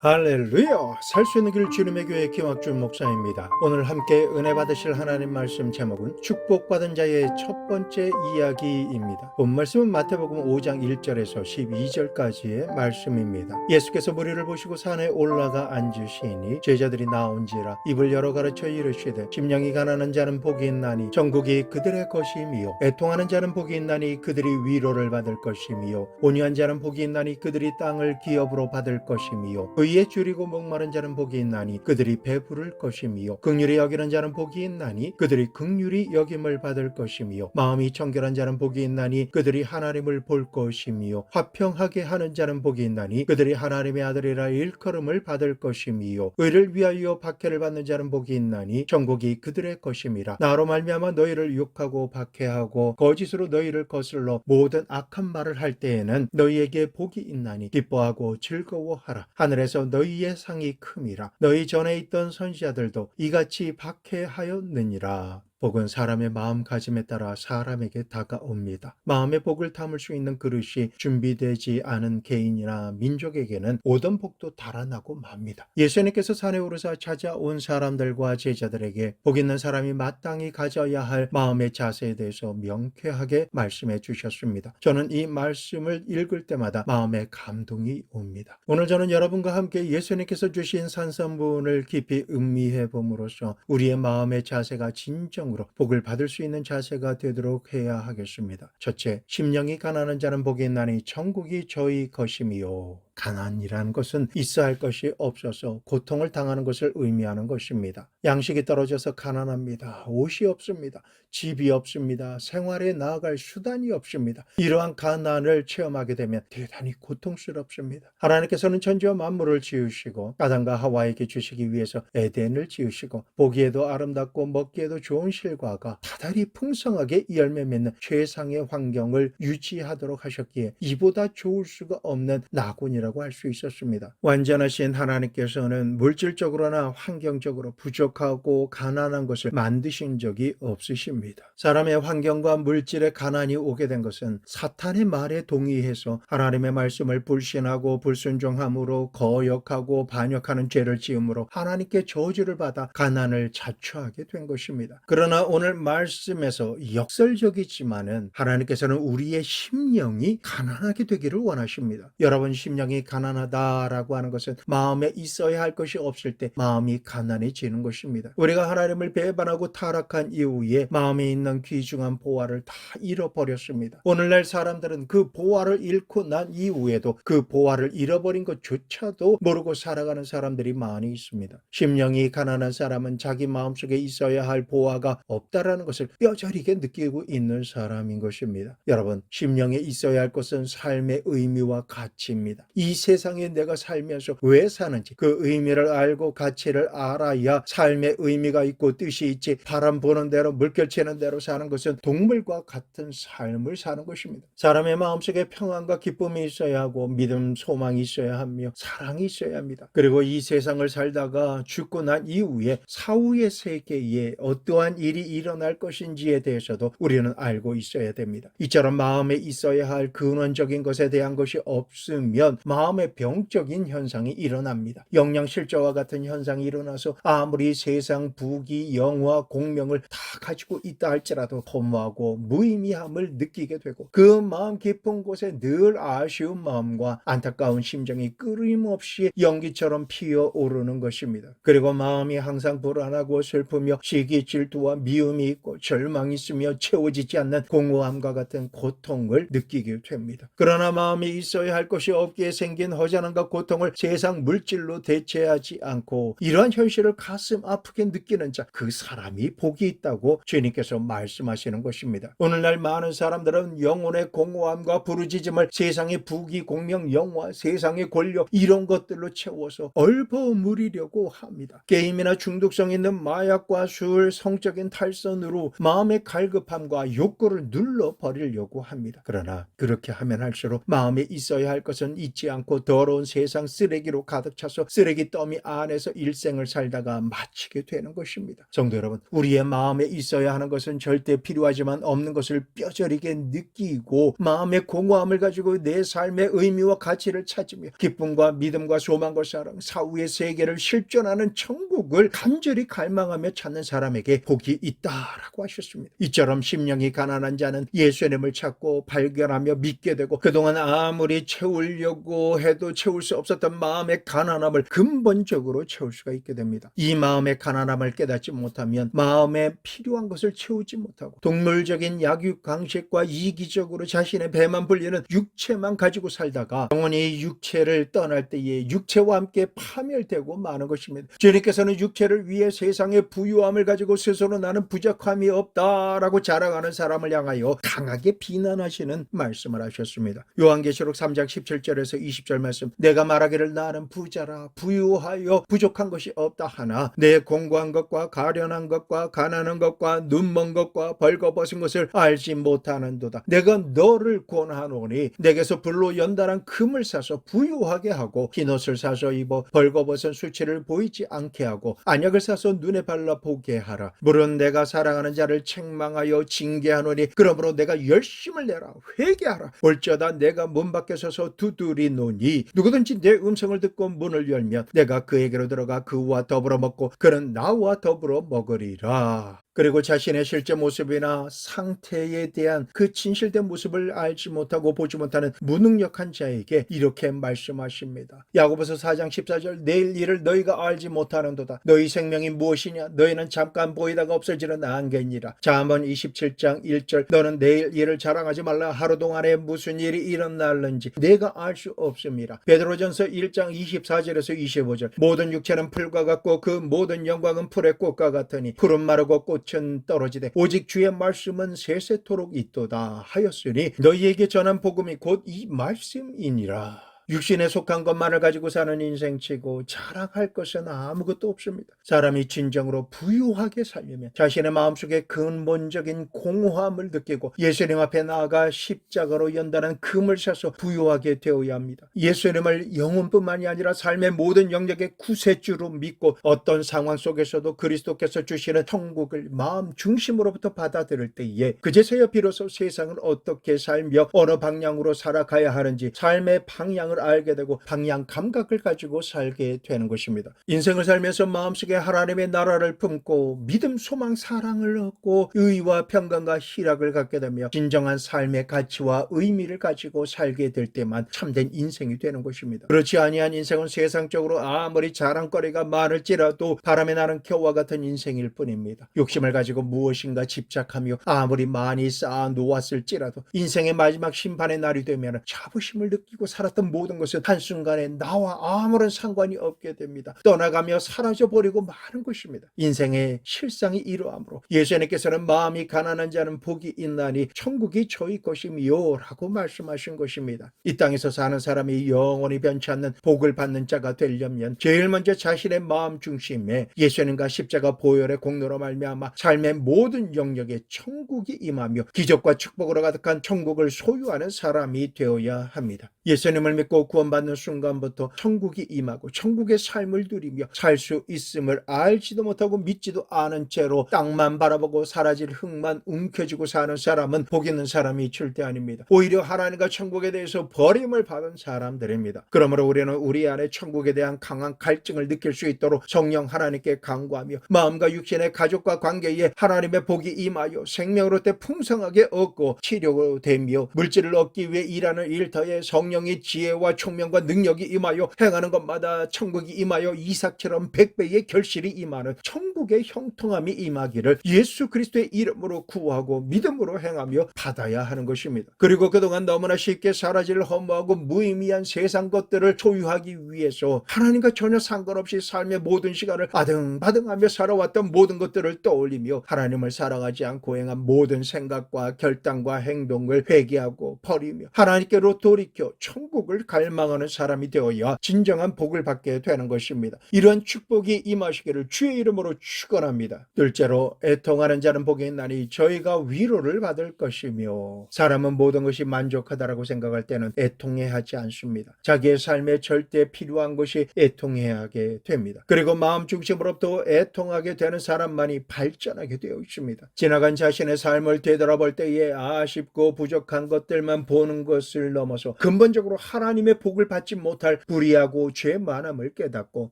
할렐루야! 살 수 있는 길 주님의 교회 김학준 목사입니다. 오늘 함께 은혜 받으실 하나님 말씀 제목은 축복받은 자의 첫 번째 이야기입니다. 본 말씀은 마태복음 5장 1절에서 12절까지의 말씀입니다. 예수께서 무리를 보시고 산에 올라가 앉으시니 제자들이 나온지라 입을 열어 가르쳐 이르시되 심령이 가난한 자는 복이 있나니 천국이 그들의 것임이요 애통하는 자는 복이 있나니 그들이 위로를 받을 것임이요 온유한 자는 복이 있나니 그들이 땅을 기업으로 받을 것임이요 의에 줄이고 목마른 자는 복이 있나니 그들이 배부를 것임이요 긍휼히 여기는 자는 복이 있나니 그들이 긍휼히 여김을 받을 것임이요 마음이 청결한 자는 복이 있나니 그들이 하나님을 볼 것임이요 화평하게 하는 자는 복이 있나니 그들이 하나님의 아들이라 일컬음을 받을 것임이요 의를 위하여 박해를 받는 자는 복이 있나니 천국이 그들의 것임이라. 나로 말미암아 너희를 욕하고 박해하고 거짓으로 너희를 거슬러 모든 악한 말을 할 때에는 너희에게 복이 있나니 기뻐하고 즐거워하라. 하늘에서 너희의 상이 큼이라. 너희 전에 있던 선지자들도 이같이 박해하였느니라. 복은 사람의 마음가짐에 따라 사람에게 다가옵니다. 마음의 복을 담을 수 있는 그릇이 준비되지 않은 개인이나 민족에게는 오던 복도 달아나고 맙니다. 예수님께서 산에 오르사 찾아온 사람들과 제자들에게 복 있는 사람이 마땅히 가져야 할 마음의 자세에 대해서 명쾌하게 말씀해 주셨습니다. 저는 이 말씀을 읽을 때마다 마음에 감동이 옵니다. 오늘 저는 여러분과 함께 예수님께서 주신 산성분을 깊이 음미해 봄으로써 우리의 마음의 자세가 진정 복을 받을 수 있는 자세가 되도록 해야 하겠습니다. 첫째, 심령이 가난한 자는 복이 있나니 천국이 저희 것임이요. 가난이라는 것은 있어야 할 것이 없어서 고통을 당하는 것을 의미하는 것입니다. 양식이 떨어져서 가난합니다. 옷이 없습니다. 집이 없습니다. 생활에 나아갈 수단이 없습니다. 이러한 가난을 체험하게 되면 대단히 고통스럽습니다. 하나님께서는 천지와 만물을 지으시고 아담과 하와에게 주시기 위해서 에덴을 지으시고 보기에도 아름답고 먹기에도 좋은 실과가 다달이 풍성하게 열매 맺는 최상의 환경을 유지하도록 하셨기에 이보다 좋을 수가 없는 낙원이라고 할 수 있었습니다. 완전하신 하나님께서는 물질적으로나 환경적으로 부족하고 가난한 것을 만드신 적이 없으십니다. 사람의 환경과 물질의 가난이 오게 된 것은 사탄의 말에 동의해서 하나님의 말씀을 불신하고 불순종함으로 거역하고 반역하는 죄를 지음으로 하나님께 저주를 받아 가난을 자초하게 된 것입니다. 그러나 오늘 말씀에서 역설적이지만은 하나님께서는 우리의 심령이 가난하게 되기를 원하십니다. 여러분 심령이 가난하다라고 하는 것은 마음에 있어야 할 것이 없을 때 마음이 가난해지는 것입니다. 우리가 하나님을 배반하고 타락한 이후에 마음에 있는 귀중한 보화를 다 잃어버렸습니다. 오늘날 사람들은 그 보화를 잃고 난 이후에도 그 보화를 잃어버린 것조차도 모르고 살아가는 사람들이 많이 있습니다. 심령이 가난한 사람은 자기 마음속에 있어야 할 보화가 없다라는 것을 뼈저리게 느끼고 있는 사람인 것입니다. 여러분, 심령에 있어야 할 것은 삶의 의미와 가치입니다. 이 세상에 내가 살면서 왜 사는지 그 의미를 알고 가치를 알아야 삶의 의미가 있고 뜻이 있지, 바람 부는 대로 물결치는 대로 사는 것은 동물과 같은 삶을 사는 것입니다. 사람의 마음속에 평안과 기쁨이 있어야 하고 믿음, 소망이 있어야 하며 사랑이 있어야 합니다. 그리고 이 세상을 살다가 죽고 난 이후에 사후의 세계에 어떠한 일이 일어날 것인지에 대해서도 우리는 알고 있어야 됩니다. 이처럼 마음에 있어야 할 근원적인 것에 대한 것이 없으면 마음의 병적인 현상이 일어납니다. 영양실조와 같은 현상이 일어나서 아무리 세상 부귀, 영화, 공명을 다 가지고 있다 할지라도 허무하고 무의미함을 느끼게 되고 그 마음 깊은 곳에 늘 아쉬운 마음과 안타까운 심정이 끊임없이 연기처럼 피어오르는 것입니다. 그리고 마음이 항상 불안하고 슬프며 시기, 질투와 미움이 있고 절망이 있으며 채워지지 않는 공허함과 같은 고통을 느끼게 됩니다. 그러나 마음에 있어야 할 것이 없기에 생긴 허전함과 고통을 세상 물질로 대체하지 않고 이러한 현실을 가슴 아프게 느끼는 자, 그 사람이 복이 있다고 주님께서 말씀하시는 것입니다. 오늘날 많은 사람들은 영혼의 공허함과 부르짖음을 세상의 부귀, 공명, 영화, 세상의 권력 이런 것들로 채워서 얼버무리려고 합니다. 게임이나 중독성 있는 마약과 술, 성적인 탈선으로 마음의 갈급함과 욕구를 눌러버리려고 합니다. 그러나 그렇게 하면 할수록 마음에 있어야 할 것은 있지 버리지 않고 더러운 세상 쓰레기로 가득 차서 쓰레기 더미 안에서 일생을 살다가 마치게 되는 것입니다. 성도 여러분, 우리의 마음에 있어야 하는 것은 절대 필요하지만 없는 것을 뼈저리게 느끼고 마음의 공허함을 가지고 내 삶의 의미와 가치를 찾으며 기쁨과 믿음과 소망과 사랑, 사후의 세계를 실존하는 천국을 간절히 갈망하며 찾는 사람에게 복이 있다라고 하셨습니다. 이처럼 심령이 가난한 자는 예수님을 찾고 발견하며 믿게 되고 그동안 아무리 채우려고 해도 채울 수 없었던 마음의 가난함을 근본적으로 채울 수가 있게 됩니다. 이 마음의 가난함을 깨닫지 못하면 마음에 필요한 것을 채우지 못하고 동물적인 약육강식과 이기적으로 자신의 배만 불리는 육체만 가지고 살다가 영원히 육체를 떠날 때에 육체와 함께 파멸되고 마는 것입니다. 주님께서는 육체를 위해 세상의 부유함을 가지고 스스로 나는 부족함이 없다라고 자랑하는 사람을 향하여 강하게 비난하시는 말씀을 하셨습니다. 요한계시록 3장 17절에서 20절 말씀, 내가 말하기를 나는 부자라 부유하여 부족한 것이 없다 하나 내 공고한 것과 가련한 것과 가난한 것과 눈먼 것과 벌거벗은 것을 알지 못하는도다. 내가 너를 권하노니 내게서 불로 연단한 금을 사서 부유하게 하고 흰옷을 사서 입어 벌거벗은 수치를 보이지 않게 하고 안약을 사서 눈에 발라 보게 하라. 물은 내가 사랑하는 자를 책망하여 징계하노니 그러므로 내가 열심을 내라 회개하라. 볼지어다 내가 문 밖에 서서 두드리노니 누구든지 내 음성을 듣고 문을 열면 내가 그에게로 들어가 그와 더불어 먹고 그는 나와 더불어 먹으리라. 그리고 자신의 실제 모습이나 상태에 대한 그 진실된 모습을 알지 못하고 보지 못하는 무능력한 자에게 이렇게 말씀하십니다. 야고보서 4장 14절, 내일 일을 너희가 알지 못하는도다. 너희 생명이 무엇이냐? 너희는 잠깐 보이다가 없어지는 안개니라. 잠언 27장 1절, 너는 내일 일을 자랑하지 말라. 하루 동안에 무슨 일이 일어날는지 내가 알 수 없음이라. 베드로전서 1장 24절에서 25절, 모든 육체는 풀과 같고 그 모든 영광은 풀의 꽃과 같으니 풀은 마르고 꽃은 떨어지되 오직 주의 말씀은 세세토록 있도다 하였으니 너희에게 전한 복음이 곧 이 말씀이니라. 육신에 속한 것만을 가지고 사는 인생치고 자랑할 것은 아무것도 없습니다. 사람이 진정으로 부유하게 살려면 자신의 마음속에 근본적인 공허함을 느끼고 예수님 앞에 나아가 십자가로 연단한 금을 사서 부유하게 되어야 합니다. 예수님을 영혼뿐만이 아니라 삶의 모든 영역의 구세주로 믿고 어떤 상황 속에서도 그리스도께서 주시는 천국을 마음 중심으로부터 받아들일 때에 그제서야 비로소 세상을 어떻게 살며 어느 방향으로 살아가야 하는지 삶의 방향을 알게 되고 방향 감각을 가지고 살게 되는 것입니다. 인생을 살면서 마음속에 하나님의 나라를 품고 믿음, 소망, 사랑을 얻고 의와 평강과 희락을 갖게 되며 진정한 삶의 가치와 의미를 가지고 살게 될 때만 참된 인생이 되는 것입니다. 그렇지 아니한 인생은 세상적으로 아무리 자랑거리가 많을지라도 바람에 나는 겨와 같은 인생일 뿐입니다. 욕심을 가지고 무엇인가 집착하며 아무리 많이 쌓아 놓았을지라도 인생의 마지막 심판의 날이 되면 자부심을 느끼고 살았던 모든 것은 한순간에 나와 아무런 상관이 없게 됩니다. 떠나가며 사라져버리고 마는 것입니다. 인생의 실상이 이러하므로 예수님께서는 마음이 가난한 자는 복이 있나니 천국이 저희 것이미요 라고 말씀하신 것입니다. 이 땅에서 사는 사람이 영원히 변치 않는 복을 받는 자가 되려면 제일 먼저 자신의 마음 중심에 예수님과 십자가 보혈의 공로로 말미암아 삶의 모든 영역에 천국이 임하며 기적과 축복으로 가득한 천국을 소유하는 사람이 되어야 합니다. 예수님을 믿고 구원받는 순간부터 천국이 임하고 천국의 삶을 누리며 살 수 있음을 알지도 못하고 믿지도 않은 채로 땅만 바라보고 사라질 흙만 움켜쥐고 사는 사람은 복 있는 사람이 절대 아닙니다. 오히려 하나님과 천국에 대해서 버림을 받은 사람들입니다. 그러므로 우리는 우리 안에 천국에 대한 강한 갈증을 느낄 수 있도록 성령 하나님께 간구하며 마음과 육신의 가족과 관계에 하나님의 복이 임하여 생명으로 때 풍성하게 얻고 치료되며 물질을 얻기 위해 일하는 일터에 성령의 지혜와 총명과 능력이 임하여 행하는 것마다 천국이 임하여 이삭처럼 100배의 결실이 임하는 천국의 형통함이 임하기를 예수 그리스도의 이름으로 구하고 믿음으로 행하며 받아야 하는 것입니다. 그리고 그동안 너무나 쉽게 사라질 허무하고 무의미한 세상 것들을 소유하기 위해서 하나님과 전혀 상관없이 삶의 모든 시간을 아등바등하며 살아왔던 모든 것들을 떠올리며 하나님을 사랑하지 않고 행한 모든 생각과 결단과 행동을 회개하고 버리며 하나님께로 돌이켜 천국을 갈망하는 사람이 되어야 진정한 복을 받게 되는 것입니다. 이러한 축복이 임하시기를 주의 이름으로 축원합니다. 둘째로, 애통하는 자는 복이 있나니 저희가 위로를 받을 것이며. 사람은 모든 것이 만족하다라고 생각할 때는 애통해하지 않습니다. 자기의 삶에 절대 필요한 것이 애통해하게 됩니다. 그리고 마음 중심으로부터 애통하게 되는 사람만이 발전하게 되어 있습니다. 지나간 자신의 삶을 되돌아볼 때에 아쉽고 부족한 것들만 보는 것을 넘어서 근본적으로 하나님의 복을 받지 못할 불의하고 죄 많음을 깨닫고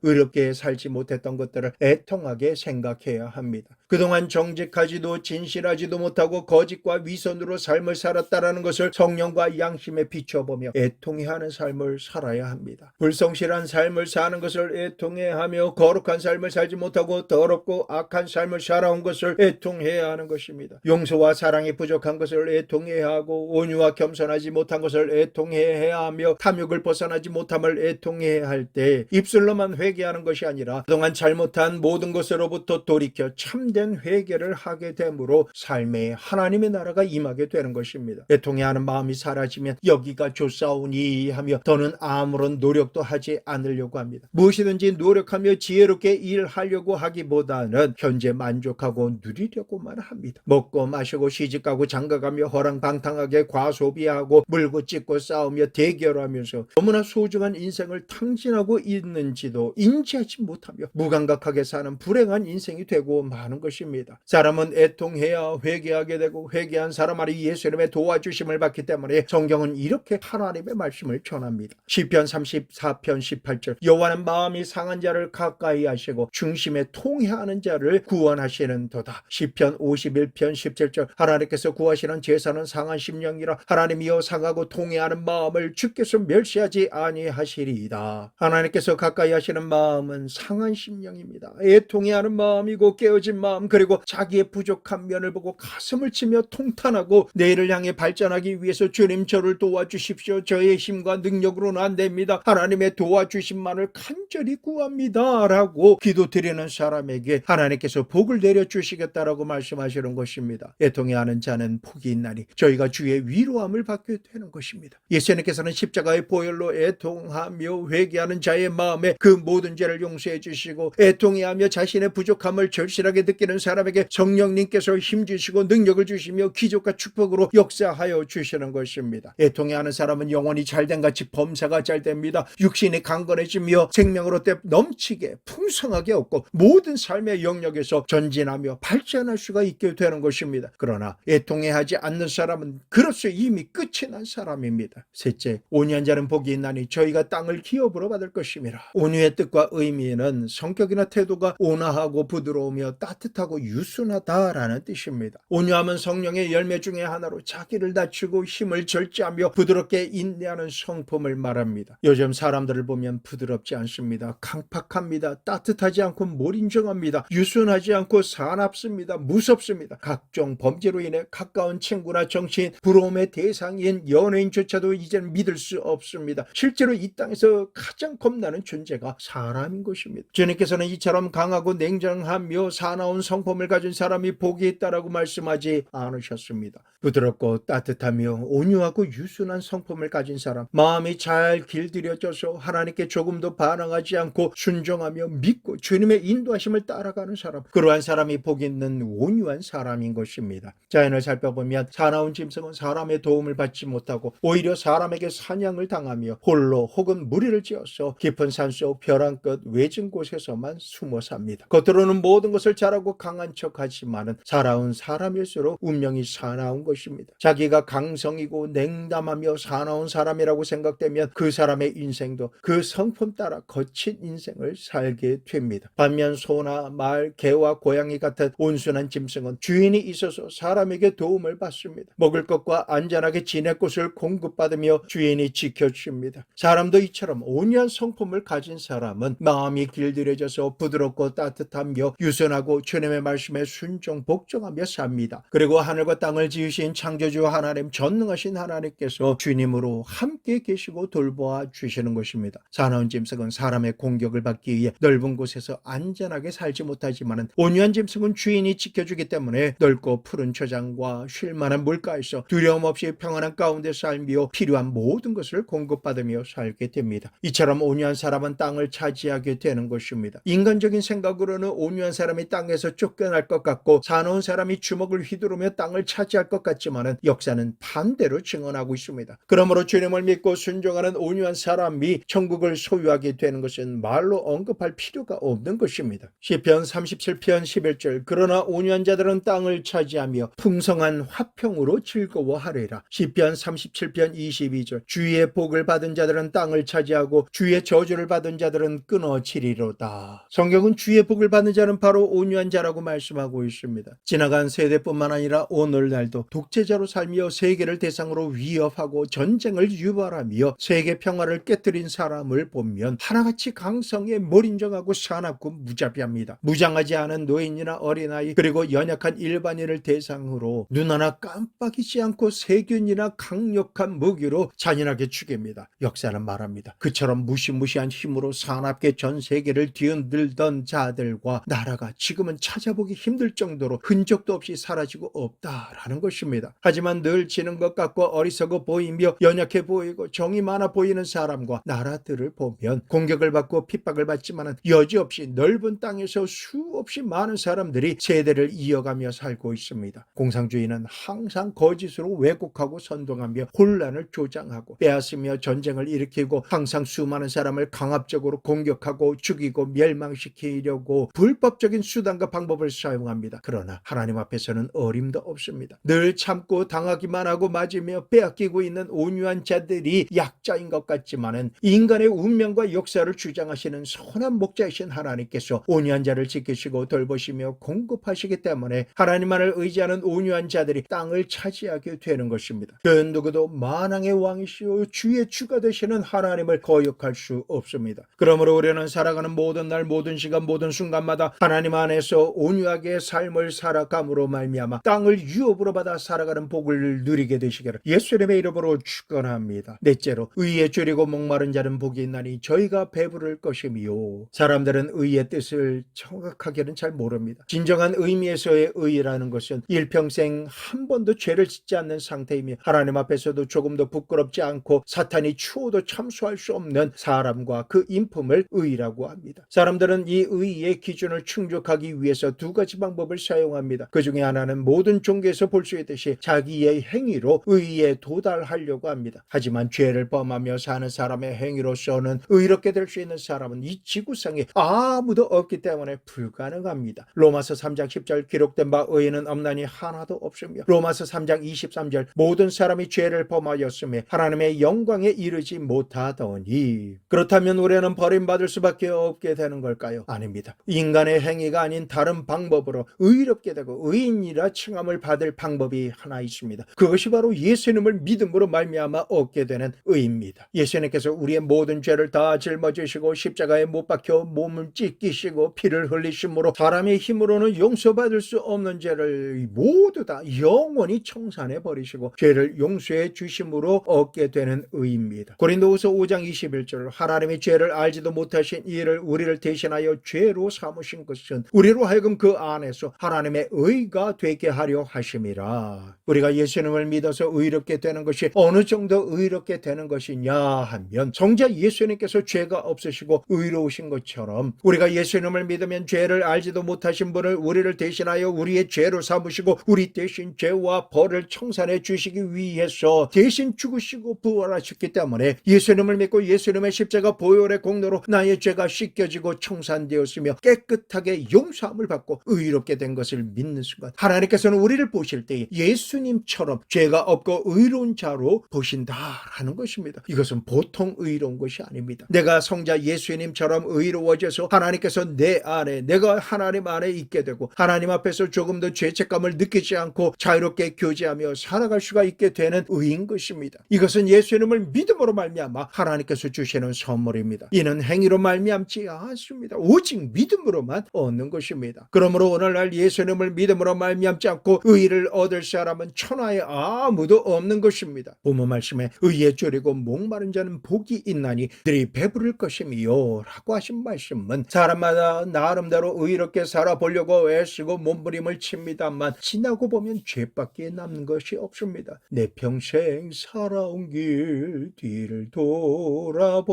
의롭게 살지 못했던 것들을 애통하게 생각해야 합니다. 그동안 정직하지도 진실하지도 못하고 거짓과 위선으로 삶을 살았다라는 것을 성령과 양심에 비춰보며 애통해하는 삶을 살아야 합니다. 불성실한 삶을 사는 것을 애통해하며 거룩한 삶을 살지 못하고 더럽고 악한 삶을 살아온 것을 애통해야 하는 것입니다. 용서와 사랑이 부족한 것을 애통해야 하고 온유와 겸손하지 못한 것을 애통해야 하며 탐욕을 벗어나지 못함을 애통해야 할 때 입술로만 회개하는 것이 아니라 그동안 잘못한 모든 것으로부터 돌이켜 참된 회개를 하게 되므로 삶에 하나님의 나라가 임하게 되는 것입니다. 애통해하는 마음이 사라지면 여기가 좋사오니 하며 더는 아무런 노력도 하지 않으려고 합니다. 무엇이든지 노력하며 지혜롭게 일하려고 하기보다는 현재 만족하고 누리려고만 합니다. 먹고 마시고 시집가고 장가가며 허랑방탕하게 과소비하고 물고 찢고 싸우며 대결하면서 너무나 소중한 인생을 탕진하고 있는지도 인지하지 못하며 무감각하게 사는 불행한 인생이 되고 마는 것입니다. 사람은 애통해야 회개하게 되고 회개한 사람 안에 예수님의 도와주심을 받기 때문에 성경은 이렇게 하나님의 말씀을 전합니다. 시편 34편 18절 여호와는 마음이 상한 자를 가까이 하시고 중심에 통회하는 자를 구원하시는도다. 시편 51편 17절 하나님께서 구하시는 제사는 상한 심령이라 하나님이여 상하고 통회하는 마음을 주께서 멸시하지 아니하시리이다. 하나님께서 가까이 하시는 마음은 상한 심령입니다. 애통해하는 마음이고 깨어진 마음, 그리고 자기의 부족한 면을 보고 가슴을 치며 통탄하고 내일을 향해 발전하기 위해서 주님 저를 도와주십시오. 저의 힘과 능력으로는 안 됩니다. 하나님의 도와주심만을 간절히 구합니다 라고 기도드리는 사람에게 하나님께서 복을 내려주시겠다라고 말씀하시는 것입니다. 애통해하는 자는 복이 있나니 저희가 주의 위로함을 받게 되는 것입니다. 예수님께서는 십자가의 보혈로 애통하며 회개하는 자의 마음에 그 모든 죄를 용서해 주시고 애통해하며 자신의 부족함을 절실하게 느끼는 사람에게 성령님께서 힘주시고 능력을 주시며 기적과 축복으로 역사하여 주시는 것입니다. 애통해하는 사람은 영혼이 잘된 같이 범사가 잘됩니다. 육신이 강건해지며 생명으로 넘치게 풍성하게 얻고 모든 삶의 영역에서 전진하며 발전할 수가 있게 되는 것입니다. 그러나 애통해하지 않는 사람은 그로써 이미 끝이 난 사람입니다. 셋째, 온유한 자는 복이 있나니 저희가 땅을 기업으로 받을 것임이라. 온유의 뜻과 의미는 성격이나 태도가 온화하고 부드러우며 따뜻하고 유순하다라는 뜻입니다. 온유함은 성령의 열매 중에 하나로 자기를 낮추고 힘을 절제하며 부드럽게 인내하는 성품을 말합니다. 요즘 사람들을 보면 부드럽지 않습니다. 강팍합니다. 따뜻하지 않고 몰인정합니다. 유순하지 않고 사납습니다. 무섭습니다. 각종 범죄로 인해 가까운 친구나 정치인, 부러움의 대상인 연예인조차도 이제는 믿을 수 없습니다. 실제로 이 땅에서 가장 겁나는 존재가 사람인 것입니다. 주님께서는 이처럼 강하고 냉정하며 사나운 성품을 가진 사람이 복이 있다라고 말씀하지 않으셨습니다. 부드럽고 따뜻하며 온유하고 유순한 성품을 가진 사람, 마음이 잘 길들여져서 하나님께 조금도 반항하지 않고 순종하며 믿고 주님의 인도하심을 따라가는 사람, 그러한 사람이 복 있는 온유한 사람인 것입니다. 자연을 살펴보면 사나운 짐승은 사람의 도움을 받지 못하고 오히려 사람에게 사냥을 당하며 홀로 혹은 무리를 지어서 깊은 산속 벼랑 끝 외진 곳에서만 숨어 삽니다. 겉으로는 모든 것을 잘하고 강한 척하지만은 살아온 사람일수록 운명이 사나운 것입니다. 자기가 강성이고 냉담하며 사나운 사람이라고 생각되면 그 사람의 인생도 그 성품 따라 거친 인생을 살게 됩니다. 반면 소나 말, 개와 고양이 같은 온순한 짐승은 주인이 있어서 사람에게 도움을 받습니다. 먹을 것과 안전하게 지낼 곳을 공급받으며 주인이 지켜줍니다. 사람도 이처럼 온유한 성품을 가진 사람은 마음이 길들여져서 부드럽고 따뜻하며 유순하고 주님의 말씀에 순종 복종하며 삽니다. 그리고 하늘과 땅을 지으신 창조주 하나님, 전능하신 하나님께서 주님으로 함께 계시고 돌보아 주시는 것입니다. 사나운 짐승은 사람의 공격을 받기 위해 넓은 곳에서 안전하게 살지 못하지만 온유한 짐승은 주인이 지켜주기 때문에 넓고 푸른 초장과 쉴만한 물가에서 두려움 없이 평안한 가운데 살며 필요한 모든 것을 공급받으며 살게 됩니다. 이처럼 온유한 사람은 땅을 차지하게 되는 것입니다. 인간적인 생각으로는 온유한 사람이 땅에서 쫓겨날 것 같고 사나운 사람이 주먹을 휘두르며 땅을 차지할 것 같지만은 역사는 반대로 증언하고 있습니다. 그러므로 주님을 믿고 순종하는 온유한 사람이 천국을 소유하게 되는 것은 말로 언급할 필요가 없는 것입니다. 시편 37편 11절 그러나 온유한 자들은 땅을 차지하며 풍성한 화평으로 즐거워하리라. 시편 37편 22절 주의 복을 받은 자들은 땅을 차지하고 주의 저주를 받은 자들은 끊어지리로다. 성경은 주의 복을 받는 자는 바로 온유한 자라고 말씀하고 있습니다. 지나간 세대뿐만 아니라 오늘날도 독재자로 살며 세계를 대상으로 위협하고 전쟁을 유발하며 세계 평화를 깨뜨린 사람을 보면 하나같이 강성에 몰인정하고 사납고 무자비합니다. 무장하지 않은 노인이나 어린아이 그리고 연약한 일반인을 대상으로 눈 하나 깜빡이지 않고 세균이나 강력한 무기로 잔인하게 죽입니다. 역사는 말합니다. 그처럼 무시무시한 힘으로 사납게 전 세계를 뒤흔들던 자들과 나라가 지금은 찾아보기 힘들 정도로 흔적도 없이 사라지고 없다라는 것입니다. 하지만 늘 지는 것 같고 어리석어 보이며 연약해 보이고 정이 많아 보이는 사람과 나라들을 보면 공격을 받고 핍박을 받지만 여지없이 넓은 땅에서 수없이 많은 사람들이 세대를 이어가며 살고 있습니다. 공산주의는 항상 거짓으로 왜곡하고 선동하며 혼란을 조장하고 빼앗으며 전쟁을 일으키고 항상 수많은 사람을 강압적으로 공격하고 죽이고 멸망시키려고 불법적인 수단과 방법을 사용합니다. 그러나 하나님 앞에서는 어림도 없습니다. 늘 참고 당하기만 하고 맞으며 빼앗기고 있는 온유한 자들이 약자인 것 같지만은 인간의 운명과 역사를 주장하시는 선한 목자이신 하나님께서 온유한 자를 지키시고 돌보시며 공급하시기 때문에 하나님만을 의지하는 온유한 자들이 땅을 차지하게 되는 것입니다. 그 누구도 만왕의 왕이시오 주의 주가 되시는 하나님을 거역할 수 없습니다. 그러므로 우리는 살아가는 모든 날 모든 시간 모든 순간마다 하나님 안에서 온유하게 삶을 살아감으로 말미암아 땅을 유업으로 받아 살아가는 복을 누리게 되시기를 예수님의 이름으로 축원합니다. 넷째로 의에 줄이고 목마른 자는 복이 있나니 저희가 배부를 것이미요. 사람들은 의의 뜻을 정확하게는 잘 모릅니다. 진정한 의미에서의 의라는 것은 일평생 한 번도 죄를 짓지 않는 상태이며 하나님 앞에서도 조금도 부끄럽지 않고 사탄이 추워도 참수할 수 없는 사람과 그 인품을 의라고 합니다. 사람들은 이 의의 기준을 충족하기 위해서 두 가지 방법을 사용합니다. 그 중에 하나는 모든 종교에서 볼 수 있듯이 자기의 행위로 의에 도달하려고 합니다. 하지만 죄를 범하며 사는 사람의 행위로서는 의롭게 될 수 있는 사람은 이 지구상에 아무도 없기 때문에 불가능합니다. 로마서 3장 10절 기록된 바 의인은 없나니 하나도 없으며 로마서 3장 23절 모든 사람이 죄를 범하였으며 하나님의 영광에 이르지 못하더니 그렇다면 우리는 버림받을 수밖에 없게 되는 걸까요? 아닙니다. 인간의 행위가 아닌 다른 방법으로 의롭게 되고 의인이라 칭함을 받을 방법이 하나 있습니다. 그것이 바로 예수님을 믿음으로 말미암아 얻게 되는 의입니다. 예수님께서 우리의 모든 죄를 다 짊어지시고 십자가에 못 박혀 몸을 찢기시고 피를 흘리심으로 사람의 힘으로는 용서받을 수 없는 죄를 모두 다 영원히 청산해 버리시고 죄를 용서해 주심으로 얻게 되는 의입니다. 고린도후서 5장 21절 하나님이 죄를 알지도 못하신 이를 우리를 대신하여 죄로 삼으신 것은 우리로 하여금 그 안에서 하나님의 의가 되게 하려 하심이라. 우리가 예수님을 믿어서 의롭게 되는 것이 어느 정도 의롭게 되는 것이냐 하면 정작 예수님께서 죄가 없으시고 의로우신 것처럼 우리가 예수님을 믿으면 죄를 알지도 못하신 분을 우리를 대신하여 우리의 죄로 삼으시고 우리 대신 죄와 벌을 청산해 주시기 위해서 대신 죽으시고 부활하셨기 때문에 예수님을 믿고 예수님의 십자가 보혈의 공로로 나의 죄가 씻겨지고 청산되었으며 깨끗하게 용서함을 받고 의롭게 된 것을 믿는 순간 하나님께서는 우리를 보실 때 예수님처럼 죄가 없고 의로운 자로 보신다라는 것입니다. 이것은 보통 의로운 것이 아닙니다. 내가 성자 예수님처럼 의로워져서 하나님께서 내 안에 내가 하나님 안에 있게 되고 하나님 앞에서 조금도 죄책감을 느끼지 않고 자유롭게 교제하며 살아갈 수가 있게 되는 의인 것입니다. 이것은 예수님을 믿음으로 말미암아 하나님께서 주시는 선물입니다. 이는 행위로 말미암지 않습니다. 오직 믿음으로만 얻는 것입니다. 그러므로 오늘날 예수님을 믿음으로 말미암지 않고 의를 얻을 사람은 천하에 아무도 없는 것입니다. 본문 말씀에 의에 줄이고 목마른 자는 복이 있나니 그들이 배부를 것이미요 라고 하신 말씀은 사람마다 나름대로 의롭게 살아보려고 애쓰고 몸부림을 칩니다만 지나고 보면 죄밖에 남는 것이 없습니다. 내 평생 살아온 길 뒤를 돌아보니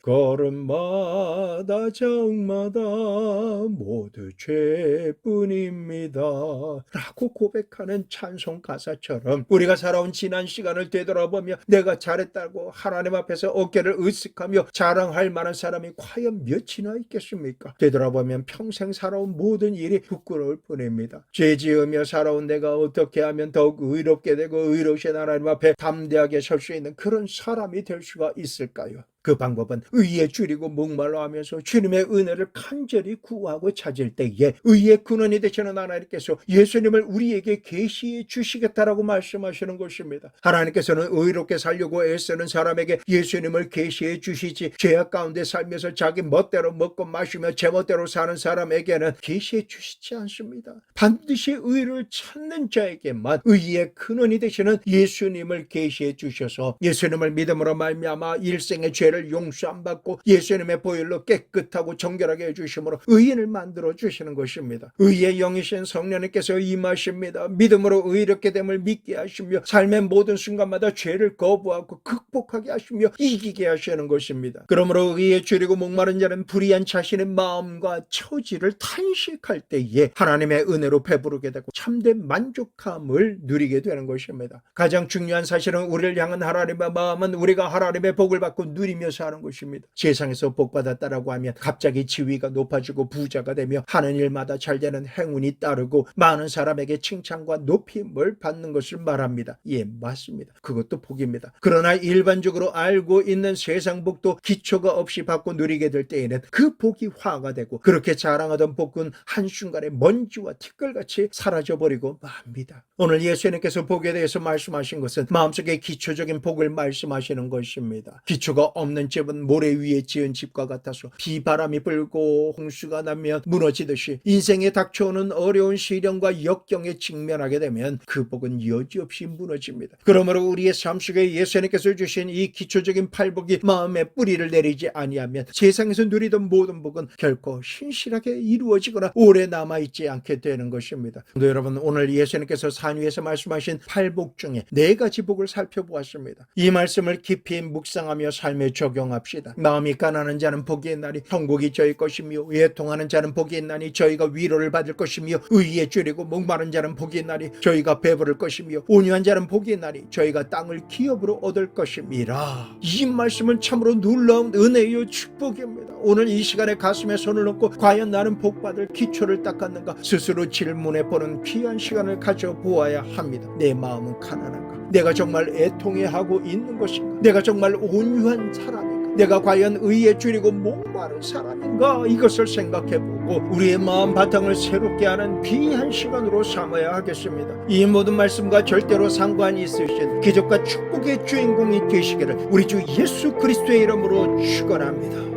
걸음마다 자욱마다 모두 죄뿐입니다 라고 고백하는 찬송 가사처럼 우리가 살아온 지난 시간을 되돌아보며 내가 잘했다고 하나님 앞에서 어깨를 으쓱하며 자랑할 만한 사람이 과연 몇이나 있겠습니까? 되돌아보면 평생 살아온 모든 일이 부끄러울 뿐입니다. 죄 지으며 살아온 내가 어떻게 하면 더욱 의롭게 되고 의로우신 하나님 앞에 담대하게 설 수 있는 그런 사람이 될 수가 있을까요? 그 방법은 의에 줄이고 목말라 하면서 주님의 은혜를 간절히 구하고 찾을 때에 의의 근원이 되시는 하나님께서 예수님을 우리에게 계시해 주시겠다라고 말씀하시는 것입니다. 하나님께서는 의롭게 살려고 애쓰는 사람에게 예수님을 계시해 주시지 죄악 가운데 살면서 자기 멋대로 먹고 마시며 제멋대로 사는 사람에게는 계시해 주시지 않습니다. 반드시 의를 찾는 자에게만 의의 근원이 되시는 예수님을 계시해 주셔서 예수님을 믿음으로 말미암아 일생의 죄를 용서 안 받고 예수님의 보혈로 깨끗하고 정결하게 해주심으로 의인을 만들어 주시는 것입니다. 의의 영이신 성령님께서 임하십니다. 믿음으로 의롭게 됨을 믿게 하시며 삶의 모든 순간마다 죄를 거부하고 극복하게 하시며 이기게 하시는 것입니다. 그러므로 의에 줄이고 목마른 자는 불의한 자신의 마음과 처지를 탄식할 때에 하나님의 은혜로 배부르게 되고 참된 만족함을 누리게 되는 것입니다. 가장 중요한 사실은 우리를 향한 하나님의 마음은 우리가 하나님의 복을 받고 누리며 사는 것입니다. 세상에서 복받았다라고 하면 갑자기 지위가 높아지고 부자가 되며 하는 일마다 잘 되는 행운이 따르고 많은 사람에게 칭찬과 높임을 받는 것을 말합니다. 예, 맞습니다. 그것도 복입니다. 그러나 일반적으로 알고 있는 세상 복도 기초가 없이 받고 누리게 될 때에는 그 복이 화가 되고 그렇게 자랑하던 복은 한순간에 먼지와 티끌같이 사라져버리고 맙니다. 오늘 예수님께서 복에 대해서 말씀하신 것은 마음속의 기초적인 복을 말씀하시는 것입니다. 기초가 없는 집은 모래 위에 지은 집과 같아서 비바람이 불고 홍수가 나면 무너지듯이 인생에 닥쳐오는 어려운 시련과 역경에 직면하게 되면 그 복은 여지없이 무너집니다. 그러므로 우리의 삶 속에 예수님께서 주신 이 기초적인 팔복이 마음에 뿌리를 내리지 아니하면 세상에서 누리던 모든 복은 결코 신실하게 이루어지거나 오래 남아있지 않게 되는 것입니다. 여러분, 오늘 예수님께서 산 위에서 말씀하신 팔복 중에 4가지 복을 살펴보았습니다. 이 말씀을 깊이 묵상하며 삶에 적용합시다. 마음이 가난한 자는 복이 있나니 천국이 저희 것이며 애통하는 자는 복이 있나니 저희가 위로를 받을 것이며 의에 줄이고 목마른 자는 복이 있나니 저희가 배부를 것이며 온유한 자는 복이 있나니 저희가 땅을 기업으로 얻을 것임이라. 이 말씀은 참으로 놀라운 은혜요 축복입니다. 오늘 이 시간에 가슴에 손을 얹고 과연 나는 복받을 기초를 닦았는가 스스로 질문해 보는 귀한 시간을 가져보아야 합니다. 내 마음은 가난한가? 내가 정말 애통해하고 있는 것인가? 내가 정말 온유한 사람인가? 내가 과연 의에 줄이고 목마른 사람인가? 이것을 생각해보고 우리의 마음 바탕을 새롭게 하는 귀한 시간으로 삼아야 하겠습니다. 이 모든 말씀과 절대로 상관이 있으신 기적과 축복의 주인공이 되시기를 우리 주 예수 그리스도의 이름으로 축원합니다.